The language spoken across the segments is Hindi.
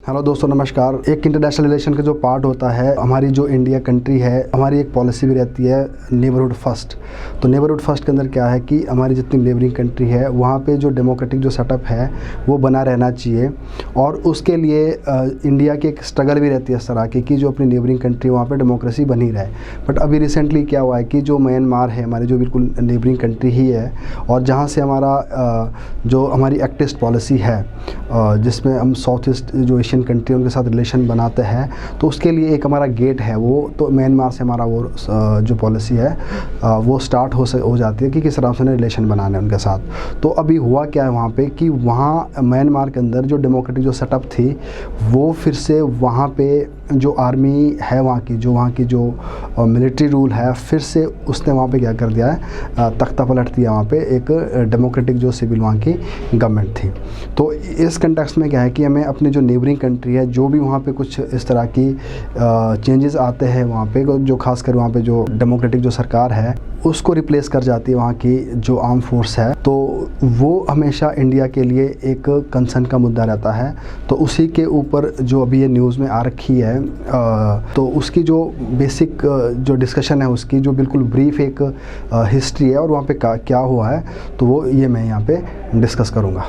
हेलो दोस्तों, नमस्कार। एक इंटरनेशनल रिलेशन का जो पार्ट होता है, हमारी जो इंडिया कंट्री है, हमारी एक पॉलिसी भी रहती है नेबरहुड फर्स्ट। तो नेबरहुड फर्स्ट के अंदर क्या है कि हमारी जितनी नेबरिंग कंट्री है वहाँ पे जो डेमोक्रेटिक जो सेटअप है वो बना रहना चाहिए। और उसके लिए इंडिया की एक स्ट्रगल भी रहती है इस तरह की कि जो अपनी नेबरिंग कंट्री वहाँ पर डेमोक्रेसी बनी रहे। बट अभी रिसेंटली क्या हुआ है कि जो म्यांमार है, हमारी जो बिल्कुल नेबरिंग कंट्री ही है, और जहाँ से हमारा जो हमारी एक्टिस्ट पॉलिसी है, जिसमें हम साउथ ईस्ट जो एशियन कंट्री उनके साथ रिलेशन बनाते हैं, तो उसके लिए एक हमारा गेट है वो, तो म्यांमार से हमारा वो जो पॉलिसी है वो स्टार्ट हो जाती है कि किस तरह से रिलेशन बनाने उनके साथ। तो अभी हुआ क्या है वहाँ पे कि वहाँ म्यांमार के अंदर जो डेमोक्रेटिक जो सेटअप थी वो फिर से वहाँ पे जो आर्मी है वहाँ की जो मिलिट्री रूल है, फिर से उसने वहाँ पे क्या कर दिया है, तख्ता पलट दिया वहाँ पे एक डेमोक्रेटिक जो सिविल वहाँ की गवर्नमेंट थी। तो इस कंटेक्स्ट में क्या है कि हमें अपनी जो नेबरिंग कंट्री है, जो भी वहाँ पे कुछ इस तरह की चेंजेस आते हैं वहाँ पे, जो खासकर वहाँ पे जो डेमोक्रेटिक जो सरकार है उसको रिप्लेस कर जाती है वहाँ की जो आर्म फोर्स है, तो वो हमेशा इंडिया के लिए एक कंसर्न का मुद्दा रहता है। तो उसी के ऊपर जो अभी ये न्यूज़ में आ रखी है, तो उसकी जो बेसिक जो डिस्कशन है, उसकी जो बिल्कुल ब्रीफ एक हिस्ट्री है और वहाँ पे क्या हुआ है, तो वो ये मैं यहाँ पे डिस्कस करूँगा।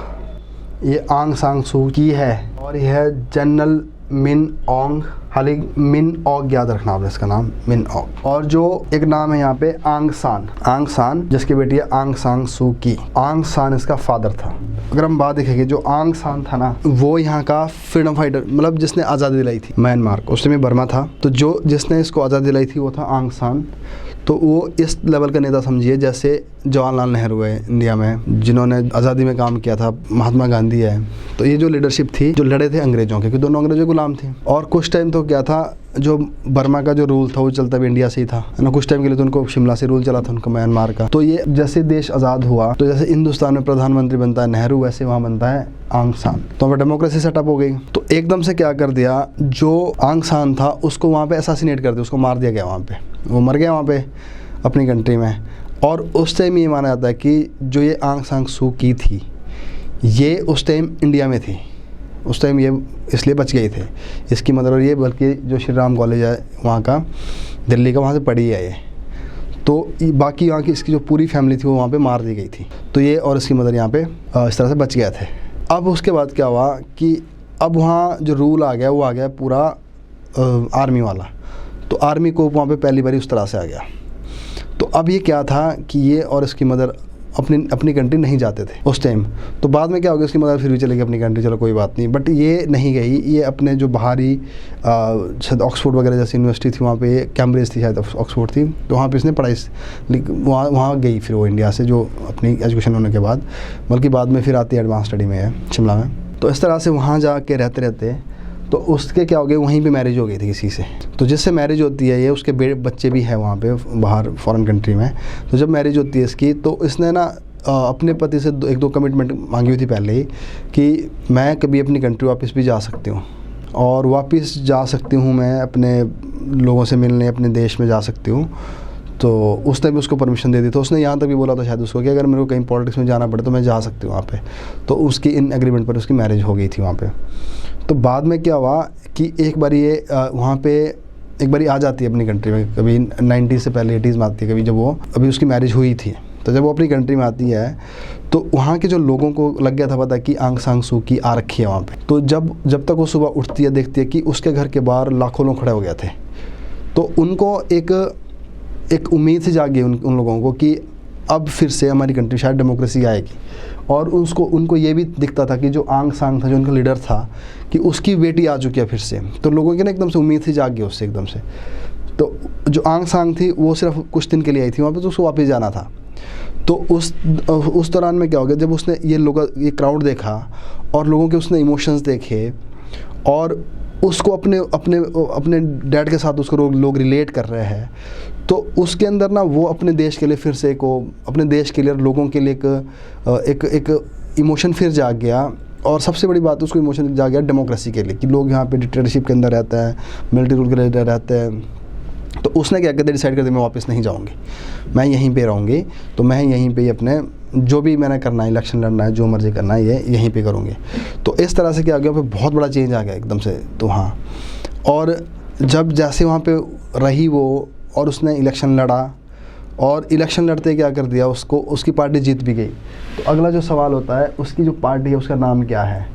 ये आंग सांग सू की है और यह है जनरल मिन ऑन्ग, हाली मिन ऑग याद रखना आपने इसका नाम, मिन ऑग। और जो एक नाम है यहाँ पे आंग सान, जिसकी बेटी है आंग सांग सू की। आंग सान इसका फादर था। अगर हम बात देखेंगे, जो आंग सान था ना, वो यहाँ का फ्रीडम फाइटर, मतलब जिसने आज़ादी दिलाई थी म्यांमार को, उस समय बर्मा था, तो जो जिसने इसको आज़ादी दिलाई थी वो था आंग सान। तो वो इस लेवल का नेता समझिए जैसे जवाहरलाल नेहरू है इंडिया में, जिन्होंने आज़ादी में काम किया था, महात्मा गांधी है। तो ये जो लीडरशिप थी, जो लड़े थे अंग्रेज़ों के, क्योंकि दोनों अंग्रेज़ों गुलाम थे। और कुछ टाइम तो क्या था, जो बर्मा का जो रूल था वो चलता भी इंडिया से ही था ना। कुछ टाइम के लिए तो उनको शिमला से रूल चला था उनका, म्यांमार का। तो ये जैसे देश आज़ाद हुआ, तो जैसे हिंदुस्तान में प्रधानमंत्री बनता है नेहरू, वैसे वहाँ बनता है आंग सान। तो वहाँ डेमोक्रेसी सेटअप हो गई। तो एकदम से क्या कर दिया, जो आंग सान था उसको वहाँ पे असैसिनेट कर दिया, उसको मार दिया गया। वहाँ पे वो मर गया वहाँ पे अपनी कंट्री में। और उस टाइम ये माना जाता है कि जो ये आंग सांग सू की थी, ये उस टाइम इंडिया में थी। उस टाइम ये इसलिए बच गए थे, इसकी मदर और ये, बल्कि जो श्री राम कॉलेज है वहाँ का, दिल्ली का, वहाँ से पढ़ी है ये। तो बाकी यहाँ की इसकी जो पूरी फैमिली थी वो वहाँ पे मार दी गई थी। तो ये और इसकी मदर यहाँ पे इस तरह से बच गए थे। अब उसके बाद क्या हुआ कि अब वहाँ जो रूल आ गया वो आ गया पूरा आर्मी वाला। तो आर्मी को वहाँ पे पहली बारी उस तरह से आ गया। तो अब ये क्या था कि ये और इसकी मदर अपनी कंट्री नहीं जाते थे उस टाइम। तो बाद में क्या हो गया, उसकी मदर फिर भी चलेगी अपनी कंट्री, चलो कोई बात नहीं। बट ये नहीं गई, ये अपने जो बाहरी शायद ऑक्सफोर्ड वगैरह जैसी यूनिवर्सिटी थी, वहाँ पे कैम्ब्रिज थी शायद, ऑक्सफोर्ड थी, तो वहाँ पे इसने पढ़ाई वहाँ गई फिर वो इंडिया से, जो अपनी एजुकेशन होने के बाद, बल्कि बाद में फिर आती है एडवांस स्टडी में है शिमला में। तो इस तरह से वहाँ जा के रहते रहते तो उसके क्या हो गया, वहीं पे मैरिज हो गई थी किसी से। तो जिससे मैरिज होती है, ये उसके बच्चे भी हैं वहाँ पे बाहर फॉरेन कंट्री में। तो जब मैरिज होती है इसकी, तो इसने ना अपने पति से एक दो कमिटमेंट मांगी हुई थी पहले ही कि मैं कभी अपनी कंट्री वापस भी जा सकती हूँ, और वापस जा सकती हूँ मैं अपने लोगों से मिलने, अपने देश में जा सकती हूँ। तो उसने भी उसको परमिशन दे दी। तो उसने यहाँ तक भी बोला था शायद उसको कि अगर मेरे को कहीं पॉलिटिक्स में जाना पड़े तो मैं जा सकती हूँ वहाँ पे। तो उसकी इन एग्रीमेंट पर उसकी मैरिज हो गई थी वहाँ पे। तो बाद में क्या हुआ कि एक बार ये वहाँ पे एक बार आ जाती है अपनी कंट्री में, कभी 90 से पहले 80s में आती है, कभी जब वो अभी उसकी मैरिज हुई थी। तो जब वो अपनी कंट्री में आती है तो वहाँ के जो लोगों को लग गया था पता कि आंग सांग सू की आ रखी है वहाँ पे। तो जब तक वो सुबह उठती है, देखती है कि उसके घर के बाहर लाखों लोग खड़े हो गए थे, तो उनको एक उम्मीद से जागी उन लोगों को कि अब फिर से हमारी कंट्री शायद डेमोक्रेसी आएगी। और उनको ये भी दिखता था कि जो आंग सांग था, जो उनका लीडर था, कि उसकी बेटी आ चुकी है फिर से। तो लोगों की ना एकदम से उम्मीद से जाग गई उससे एकदम से। तो जो आंग सांग थी वो सिर्फ कुछ दिन के लिए आई थी वहाँ पे, तो उसको वापस जाना था। तो उस दौरान में क्या हो गया, जब उसने ये क्राउड देखा और लोगों के उसने इमोशंस देखे, और उसको अपने डैड के साथ उसको लोग रिलेट कर रहे हैं, तो उसके अंदर ना वो अपने देश के लिए फिर से अपने देश के लिए, लोगों के लिए एक इमोशन फिर जाग गया। और सबसे बड़ी बात, उसको इमोशन जाग गया डेमोक्रेसी के लिए, कि लोग यहाँ पे डिक्टेटरशिप के अंदर रहते हैं, मिलिट्री रूल के अंदर रहते हैं, तो उसने क्या कहते डिसाइड कर दिया मैं वापस नहीं जाऊँगी, मैं यहीं पे रहूँगी, तो मैं यहीं पे अपने जो भी मैंने करना है, इलेक्शन लड़ना है, जो मर्जी करना है, ये यहीं पे करूँगी। तो इस तरह से क्या हो गया, फिर बहुत बड़ा चेंज आ गया एकदम से। तो हाँ, और जब जैसे वहाँ पे रही वो और उसने इलेक्शन लड़ा, और इलेक्शन लड़ते क्या कर दिया उसको, उसकी पार्टी जीत भी गई। तो अगला जो सवाल होता है, उसकी जो पार्टी है उसका नाम क्या है,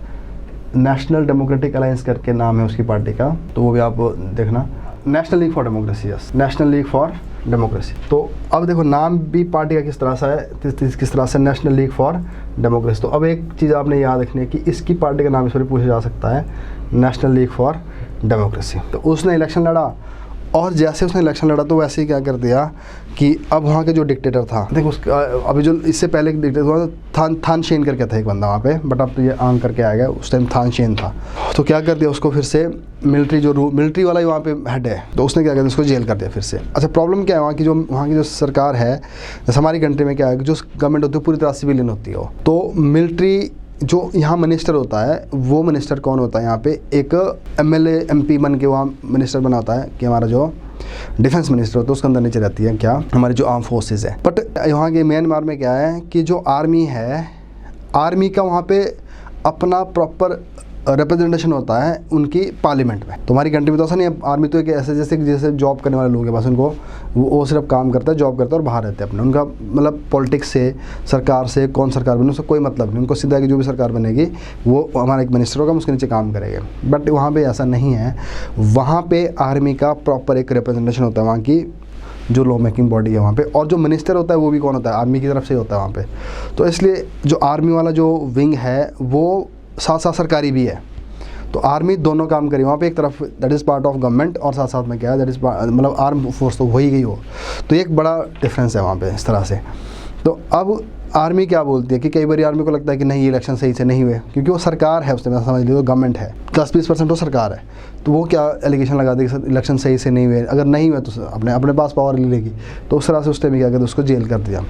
नेशनल डेमोक्रेटिक अलायंस करके नाम है उसकी पार्टी का, तो वो भी आप देखना, national league for democracy, yes, national league for democracy. तो अब देखो नाम भी पार्टी का किस तरह से है, किस तरह से, नेशनल लीग फॉर डेमोक्रेसी। तो अब एक चीज़ आपने याद रखनी है कि इसकी पार्टी का नाम इस पर पूछा जा सकता है, नेशनल लीग फॉर डेमोक्रेसी। तो उसने इलेक्शन लड़ा, और जैसे उसने इलेक्शन लड़ा तो वैसे ही क्या कर दिया कि अब वहाँ के जो डिक्टेटर था, देखो उसका अभी जो इससे पहले एक डिक्टेटर हुआ थान शेन करके था एक बंदा वहाँ पे, बट अब तो ये आंग करके आ गया, उस टाइम थान शेन था। तो क्या कर दिया उसको फिर से मिलिट्री वाला ही वहाँ पे हेड है, तो उसने क्या कर दिया उसको जेल कर दिया फिर से। अच्छा, प्रॉब्लम क्या है वहाँ की जो सरकार है, जैसे हमारी कंट्री में क्या है कि जो गवर्नमेंट होती है पूरी तरह सिविलियन होती है, तो मिलिट्री जो यहाँ मिनिस्टर होता है, वो मिनिस्टर कौन होता है यहाँ पे, एक MLA MP बन के वहाँ मिनिस्टर बना होता है कि हमारा जो डिफेंस मिनिस्टर होता है उसके अंदर नीचे रहती है क्या, हमारी जो आर्म फोर्सेस है। बट यहाँ के म्यांमार में क्या है कि जो आर्मी है, आर्मी का वहाँ पे अपना प्रॉपर रिप्रेजेंटेशन होता है उनकी पार्लियामेंट में। तो हमारी कंट्री में तो ऐसा नहीं है, आर्मी तो एक ऐसे जैसे जॉब करने वाले लोग हैं, बस उनको वो सिर्फ काम करता है, जॉब करता है और बाहर रहते हैं अपने, उनका मतलब पॉलिटिक्स से, सरकार से, कौन सरकार बने उसका कोई मतलब नहीं, उनको सीधा है कि जो भी सरकार बनेगी वो हमारा एक मिनिस्टर होगा, उसके नीचे काम करेंगे। बट वहाँ पर ऐसा नहीं है, वहाँ पर आर्मी का प्रॉपर एक रिप्रेजेंटेशन होता है वहाँ की जो लॉ मेकिंग बॉडी है वहाँ पे, और जो मिनिस्टर होता है वो भी कौन होता है, आर्मी की तरफ से होता है वहाँ पे। तो इसलिए जो आर्मी वाला जो विंग है वो साथ साथ सरकारी भी है, तो आर्मी दोनों काम करी वहाँ पे, एक तरफ that is part of government और साथ साथ में क्या है दैट इज़ मतलब आर्म फोर्स तो हो ही गई हो। तो एक बड़ा डिफरेंस है वहाँ पे इस तरह से। तो अब आर्मी क्या बोलती है कि कई बार आर्मी को लगता है कि नहीं, इलेक्शन सही से नहीं हुए, क्योंकि वो सरकार है, उसमें समझ लीजिए गवर्नमेंट है, 10-20% तो सरकार है, तो वो क्या एलिगेशन लगा देगी कि इलेक्शन सही से नहीं हुए, अगर नहीं हुए तो अपने पास पावर ले लेगी। तो उस तरह से उस टाइम क्या कहते उसको जेल कर दिया।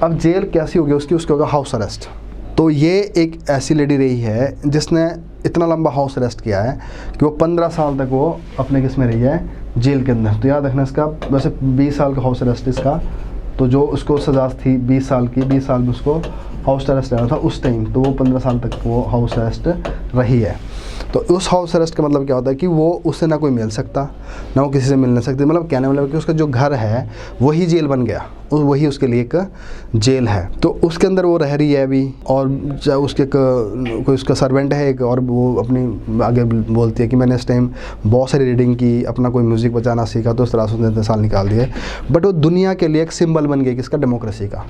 अब जेल कैसी होगी उसकी होगा हाउस अरेस्ट। तो ये एक ऐसी लेडी रही है जिसने इतना लंबा हाउस अरेस्ट किया है कि वो 15 साल तक वो अपने किस में रही है, जेल के अंदर। तो याद रखना इसका, वैसे 20 साल का हाउस अरेस्ट इसका, तो जो उसको सज़ा थी 20 साल की, 20 साल में उसको हाउस अरेस्ट रहना था उस टाइम, तो वो 15 साल तक वो हाउस अरेस्ट रही है। तो उस हाउस अरेस्ट का मतलब क्या होता है कि वो उससे ना कोई मिल सकता, ना वो किसी से मिल नहीं सकती, मतलब कहने मतलब कि उसका जो घर है वही जेल बन गया, वही उसके लिए एक जेल है। तो उसके अंदर वो रह रही है अभी, और चाहे उसके कोई उसका सर्वेंट है एक, और वो अपनी आगे बोलती है कि मैंने इस टाइम बहुत सारी रीडिंग की, अपना कोई म्यूज़िक बजाना सीखा, तो उस तरह से उसने इतने साल निकाल दिए। बट वो दुनिया के लिए एक सिंबल बन गया किसका, डेमोक्रेसी का।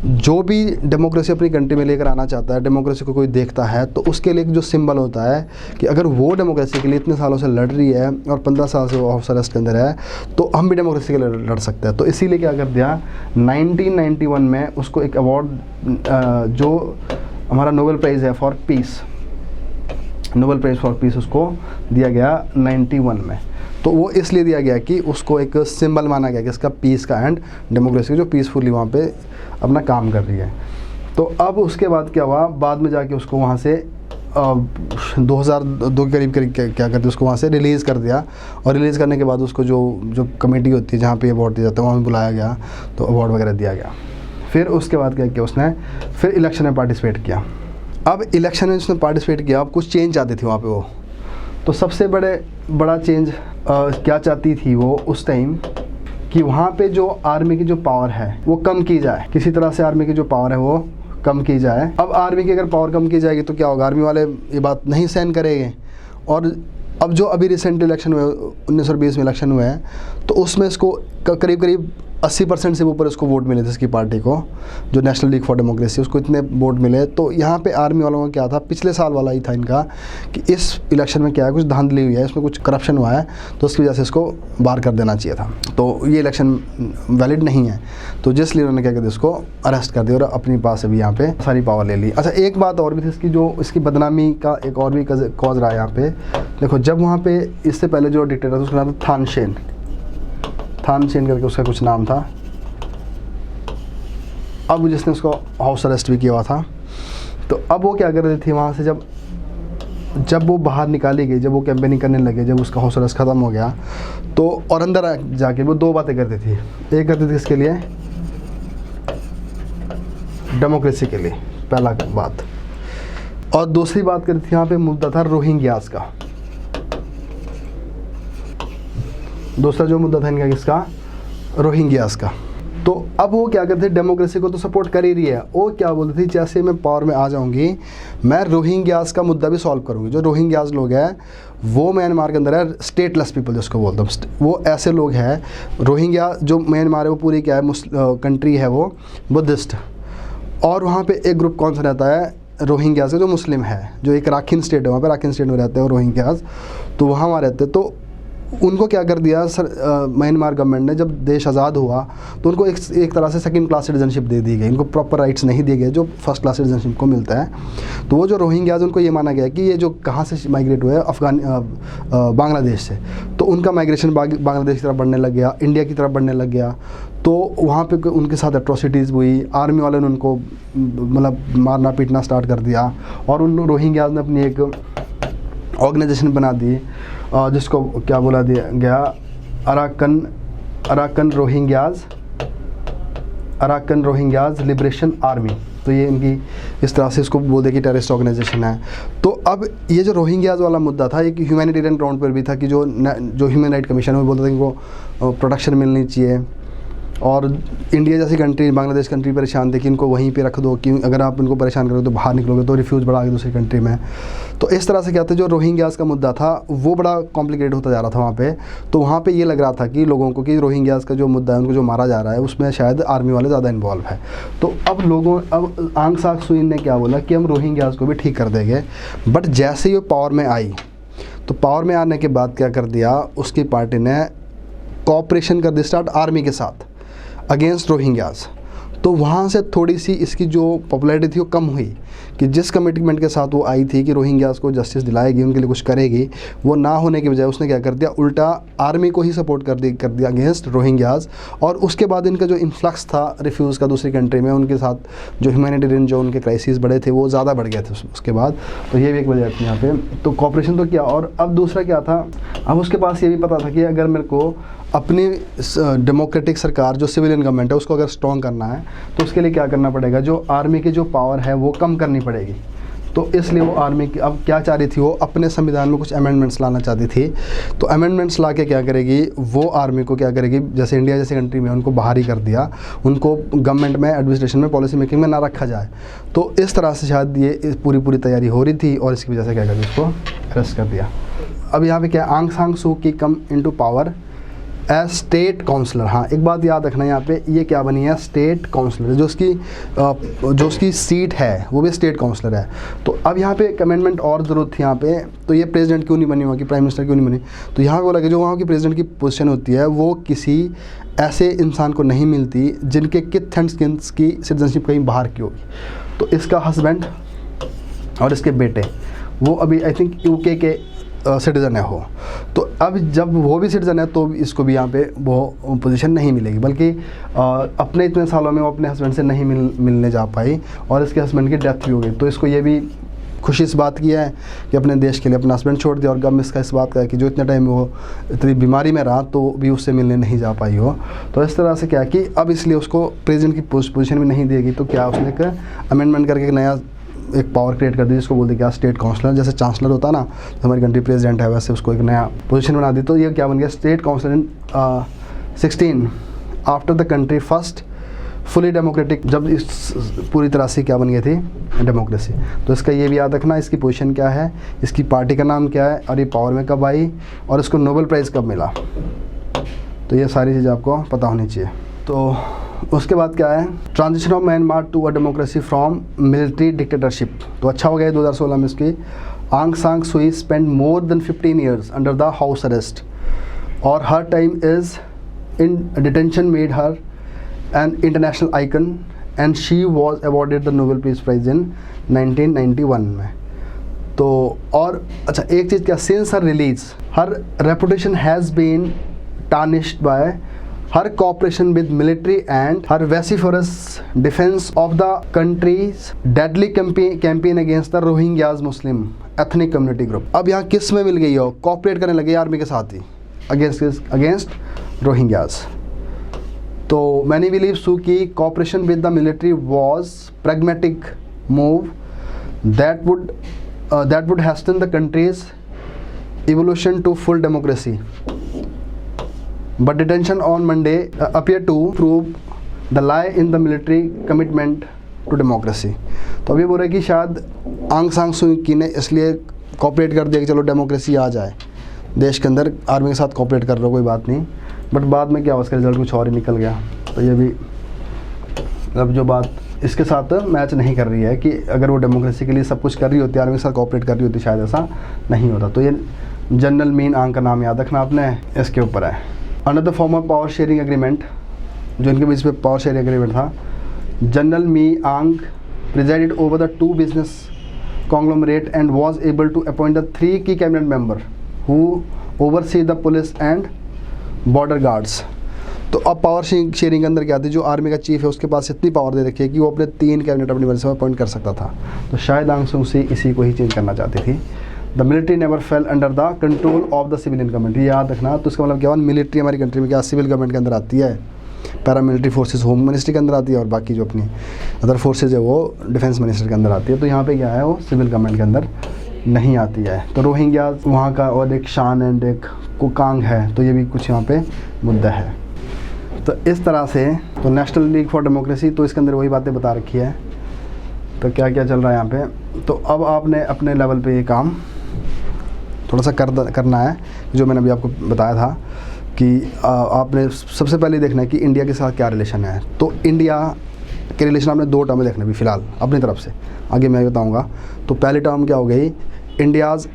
जो भी डेमोक्रेसी अपनी कंट्री में लेकर आना चाहता है, डेमोक्रेसी को कोई देखता है, तो उसके लिए एक जो सिंबल होता है कि अगर वो डेमोक्रेसी के लिए इतने सालों से लड़ रही है और 15 साल से वो हाउस अरेस्ट के अंदर है, तो हम भी डेमोक्रेसी के लिए लड़ सकते हैं। तो इसीलिए क्या कर दिया, 1991 में उसको एक अवार्ड, जो हमारा नोबेल प्राइज़ है for piece, Nobel prize for piece उसको दिया गया 91 में। तो वो इसलिए दिया गया कि उसको एक सिंबल माना गया कि इसका पीस का एंड डेमोक्रेसी जो पीसफुली वहाँ पे अपना काम कर रही है। तो अब उसके बाद क्या हुआ, बाद में जाके उसको वहाँ से 2002 के करीब क्या करते उसको वहाँ से रिलीज़ कर दिया, और रिलीज़ करने के बाद उसको जो कमेटी होती है जहाँ पे अवार्ड दिया जाता है वहाँ बुलाया गया, तो अवार्ड वगैरह दिया गया। फिर उसके बाद क्या किया उसने, फिर इलेक्शन में पार्टिसिपेट किया। अब इलेक्शन में उसने पार्टिसिपेट किया, अब कुछ चेंज चाहती थी वहाँ पे वो। तो सबसे बड़ा चेंज क्या चाहती थी वो उस टाइम, कि वहाँ पे जो आर्मी की जो पावर है वो कम की जाए, किसी तरह से आर्मी की जो पावर है वो कम की जाए। अब आर्मी की अगर पावर कम की जाएगी तो क्या होगा, आर्मी वाले ये बात नहीं सहन करेंगे। और अब जो अभी रिसेंट इलेक्शन हुए, 1920 में इलेक्शन हुए हैं, तो उसमें इसको करीब 80% से ऊपर इसको वोट मिले थे, इसकी पार्टी को, जो नेशनल लीग फॉर डेमोक्रेसी, उसको इतने वोट मिले। तो यहाँ पे आर्मी वालों का क्या था, पिछले साल वाला ही था इनका, कि इस इलेक्शन में क्या है, कुछ धांधली हुई है, इसमें कुछ करप्शन हुआ है, तो उसकी वजह से इसको बाहर कर देना चाहिए था, तो ये इलेक्शन वैलिड नहीं है। तो जिसलिए उन्होंने क्या किया, इसको अरेस्ट कर दिया और अपनी पास से भी यहाँ पे सारी पावर ले ली। अच्छा, एक बात और भी थी इसकी, जो इसकी बदनामी का एक और भी कॉज रहा है यहाँ पे। देखो, जब वहाँ पे इससे पहले जो डिक्टेटर था उसका नाम था थान शेन करके उसका कुछ नाम था। अब जिसने उसको हाउस अरेस्ट भी किया हुआ था, तो अब वो क्या कर रही थी वहाँ से, जब जब वो बाहर निकाली गई, जब वो कैंपेनिंग करने लगे, जब उसका हाउस अरेस्ट ख़त्म हो गया तो और अंदर जाके वो दो बातें करती थी। एक करती थी इसके लिए, डेमोक्रेसी के लिए, पहला बात, और दूसरी बात करती थी यहाँ पे मुद्दा था रोहिंग्यास का। दूसरा जो मुद्दा था इनका किसका, रोहिंग्यास का। तो अब वो क्या करते थे, डेमोक्रेसी को तो सपोर्ट कर ही रही है, वो क्या बोलती थी, जैसे मैं पावर में आ जाऊंगी मैं रोहिंग्यास का मुद्दा भी सॉल्व करूंगी। जो रोहिंग्यास लोग हैं वो म्यांमार के अंदर है स्टेटलेस पीपल जिसको बोलते हैं, वो ऐसे लोग हैं। रोहिंग्या जो म्यांमार है वो पूरी क्या है, कंट्री है वो बुद्धिस्ट, और वहाँ पे एक ग्रुप कौन सा रहता है रोहिंग्यास का, जो मुस्लिम है, जो एक राखीन स्टेट है, वहाँ पे राखीन स्टेट में रहते हैं रोहिंग्यास, तो वहाँ रहते। तो उनको क्या कर दिया म्यांमार गवर्नमेंट ने, जब देश आज़ाद हुआ तो उनको एक तरह से सेकंड क्लास सिटीजनशिप दे दी गई, इनको प्रॉपर राइट्स नहीं दिए गए जो फर्स्ट क्लास सिटीजनशिप को मिलता है। तो वो जो रोहिंग्याज, उनको ये माना गया कि ये जो कहाँ से माइग्रेट हुए, बांग्लादेश से, तो उनका माइग्रेशन बांग्लादेश की तरफ बढ़ने लग गया, इंडिया की तरफ बढ़ने लग गया। तो वहाँ पे उनके साथ एट्रोसिटीज़ हुई, आर्मी वाले ने उनको मतलब मारना पीटना स्टार्ट कर दिया, और उन रोहिंग्याज ने अपनी एक ऑर्गेनाइजेशन बना दी जिसको क्या बोला दिया गया, अराकन रोहिंग्याज लिबरेशन आर्मी। तो ये इनकी इस तरह से इसको बोल दे कि टेररिस्ट ऑर्गेनाइजेशन है। तो अब ये जो रोहिंग्याज वाला मुद्दा था, एक ह्यूमैनिटेरियन ग्राउंड पर भी था कि जो ह्यूमन राइट कमीशन है वो बोलता था कि इनको प्रोटेक्शन मिलनी चाहिए, और इंडिया जैसी कंट्री, बांग्लादेश कंट्री परेशान थी कि इनको वहीं पे रख दो, कि अगर आप इनको परेशान करोगे तो बाहर निकलोगे तो रिफ्यूज बढ़ा दूसरी कंट्री में। तो इस तरह से क्या था, जो रोहिंग्यास का मुद्दा था वो बड़ा कॉम्प्लिकेटेड होता जा रहा था वहाँ पे। तो वहाँ पे ये लग रहा था कि लोगों को कि रोहिंग्यास का जो मुद्दा है, उनको जो मारा जा रहा है उसमें शायद आर्मी वाले ज़्यादा इन्वॉल्व है। तो अब आंग सान सू ने क्या बोला कि हम रोहिंग्यास को भी ठीक कर देंगे। बट जैसे ही वो पावर में आई, तो पावर में आने के बाद क्या कर दिया, उसकी पार्टी ने कोऑपरेशन कर दी स्टार्ट आर्मी के साथ अगेंस्ट रोहिंग्यास। तो वहाँ से थोड़ी सी इसकी जो पॉपुलैरिटी थी वो कम हुई, कि जिस कमिटमेंट के साथ वो आई थी कि रोहिंग्यास को जस्टिस दिलाएगी, उनके लिए कुछ करेगी, वो ना होने के बजाय उसने क्या कर दिया, उल्टा आर्मी को ही सपोर्ट कर दिया अगेंस्ट रोहिंग्यास। और उसके बाद इनका जो इन्फ्लक्स था रिफ्यूज़ का दूसरी कंट्री में, उनके साथ जो ह्यूमैनिटेरियन जो उनके क्राइसिस बढ़े थे वो ज़्यादा बढ़ गए थे उसके बाद। तो ये भी एक वजह थी यहाँ पे। तो कॉपरेशन तो किया, और अब दूसरा क्या था, अब उसके पास ये भी पता था कि अगर मेरे को अपनी डेमोक्रेटिक सरकार जो सिविलियन गवर्नमेंट है उसको अगर स्ट्रॉन्ग करना है तो उसके लिए क्या करना पड़ेगा, जो आर्मी की जो पावर है वो कम करनी पड़ेगी। तो इसलिए वो आर्मी की अब क्या चाह रही थी, वो अपने संविधान में कुछ अमेंडमेंट्स लाना चाहती थी। तो अमेंडमेंट्स ला के क्या करेगी, वो आर्मी को क्या करेगी, जैसे इंडिया जैसी कंट्री में उनको बाहर ही कर दिया, उनको गवर्नमेंट में, एडमिनिस्ट्रेशन में, पॉलिसी मेकिंग में ना रखा जाए। तो इस तरह से शायद ये पूरी तैयारी हो रही थी, और इसकी वजह से क्या कर दिया, उसको अरेस्ट कर दिया। अब यहाँ पे क्या, आंग San Suu Kyi come into power as state counsellor. हाँ, एक बात याद रखना, यहाँ पे ये क्या बनी है, स्टेट काउंसलर। जो उसकी सीट है वो भी स्टेट काउंसलर है। तो अब यहाँ पे एक अमेंडमेंट और ज़रूरत थी यहाँ पे। तो ये प्रेसिडेंट क्यों नहीं बनी, वहाँ की प्राइम मिनिस्टर क्यों नहीं बनी, तो यहाँ पे बोला कि जो वहाँ की प्रेसिडेंट की पोजीशन होती है वो किसी ऐसे इंसान को नहीं मिलती जिनके किथ एंड स्किन्स की सिटीजनशिप कहीं बाहर की होगी। तो इसका हस्बैंड और इसके बेटे वो अभी आई थिंक यूके के सिटीज़न है हो। तो अब जब वो भी सिटीज़न है तो इसको भी यहाँ पे वो पोजीशन नहीं मिलेगी, बल्कि अपने इतने सालों में वो अपने हस्बैंड से नहीं मिलने जा पाई, और इसके हस्बैंड की डेथ भी हो गई। तो इसको ये भी खुशी इस बात की है कि अपने देश के लिए अपना हस्बैंड छोड़ दिया, और गम इसका इस बात का है कि जो इतने टाइम वो इतनी बीमारी में रहा तो भी उससे मिलने नहीं जा पाई हो। तो इस तरह से क्या कि अब इसलिए उसको प्रेसिडेंट की पोजीशन भी नहीं देगी। तो क्या उसने एक अमेंडमेंट करके एक नया एक पावर क्रिएट कर दी, जिसको बोलते क्या, स्टेट काउंसलर। जैसे चांसलर होता ना, तो हमारी कंट्री प्रेसिडेंट है, वैसे उसको एक नया पोजीशन बना दी। तो ये क्या बन गया, state counsellor in 16 after the country first fully democratic, जब इस पूरी तरह से क्या बन गई थी, डेमोक्रेसी। तो इसका ये भी याद रखना, इसकी पोजीशन क्या है, इसकी पार्टी का नाम क्या है, और ये पावर में कब आई, और इसको नोबेल प्राइज़ कब मिला। तो ये सारी चीज़ें आपको पता होनी चाहिए। तो उसके बाद क्या है, transition of Myanmar to a democracy from military dictatorship. तो अच्छा हो गया 2016 में इसकी। Aung San Suu spend more than 15 years under the house arrest, और her time is in detention made her an international icon, and she was awarded the Nobel peace prize in 1991 में। तो और अच्छा एक चीज़ क्या, since her release her reputation has been tarnished by her cooperation with military and her vociferous defense of the country's deadly campaign against the Rohingyas Muslim ethnic community group। अब यहाँ किस में मिल गई हो, कॉपरेट करने लगे आर्मी के साथ ही अगेंस्ट रोहिंग्यास। तो मैनी बिलीव्स टू कि cooperation with the military was pragmatic move that would hasten the country's evolution to full democracy, but detention on Monday appear to prove the lie in the military commitment to democracy। तो अभी बोल रहे कि शायद आंग सांग सू की ने इसलिए कॉपरेट कर दिया कि चलो डेमोक्रेसी आ जाए देश के अंदर, आर्मी के साथ कॉपरेट कर रहे हो कोई बात नहीं, बट बाद में क्या हुआ, उसका रिजल्ट कुछ और ही निकल गया। तो ये भी अब जो बात इसके साथ मैच नहीं कर रही है कि अगर वो डेमोक्रेसी के लिए सब कुछ कर रही होती, आर्मी के साथ कॉपरेट कर रही होती, शायद ऐसा नहीं होता। तो ये जनरल मीन आंग का नाम याद रखना आपने, इसके ऊपर है। Another form of power sharing agreement, जो इनके बीच में पावर शेयरिंग एग्रीमेंट था, जनरल मी आंग presided over the 2 business conglomerate and was able to appoint the 3 key cabinet member who oversee the police and border guards। तो अब पावर शेयरिंग के अंदर क्या थी, जो आर्मी का चीफ है उसके पास इतनी पावर दे रखी है कि वो अपने 3 कैबिनेट अपनी मर्जी से अपॉइंट कर सकता था। तो शायद आंग सूं सी इसी को ही चेंज करना चाहती थी। The military never fail under the control of the civilian government, ये याद रखना। तो इसका मतलब क्या हुआ, मिलिट्री हमारी कंट्री में क्या सिविल गवर्नमेंट के अंदर आती है, पैरामिलिट्री फोर्सेस होम मिनिस्ट्री के अंदर आती है, और बाकी जो अपनी अदर फोर्सेज है वो डिफेंस मिनिस्टर के अंदर आती है। तो यहाँ पे क्या है, वो सिविल गवर्नमेंट के अंदर नहीं आती है। तो रोहिंग्या वहाँ का और एक शान एंड एक कुकांग है, तो ये भी कुछ यहाँ पे मुद्दा है। तो इस तरह से तो नेशनल लीग फॉर डेमोक्रेसी, तो इसके अंदर वही बातें बता रखी है। तो क्या क्या चल रहा है यहाँ पे, तो अब आपने अपने लेवल पे ये काम थोड़ा सा करना है, जो मैंने अभी आपको बताया था कि आपने सबसे पहले देखना है कि इंडिया के साथ क्या रिलेशन है। तो इंडिया के रिलेशन आपने 2 टर्म में देखने भी फ़िलहाल अपनी तरफ से, आगे मैं बताऊंगा। तो पहली टर्म क्या हो गई, इंडियाज़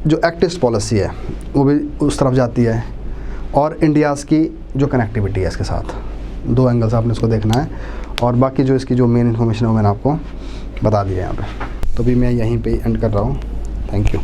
जो एक्टिव पॉलिसी है वो भी उस तरफ जाती है, और इंडियाज़ की जो कनेक्टिविटी है इसके साथ, 2 एंगल से आपने इसको देखना है। और बाकी जो इसकी जो मेन इन्फॉर्मेशन है वो मैंने आपको बता दिया है यहाँ पे। तो अभी मैं यहीं पे एंड कर रहा हूँ। Thank you.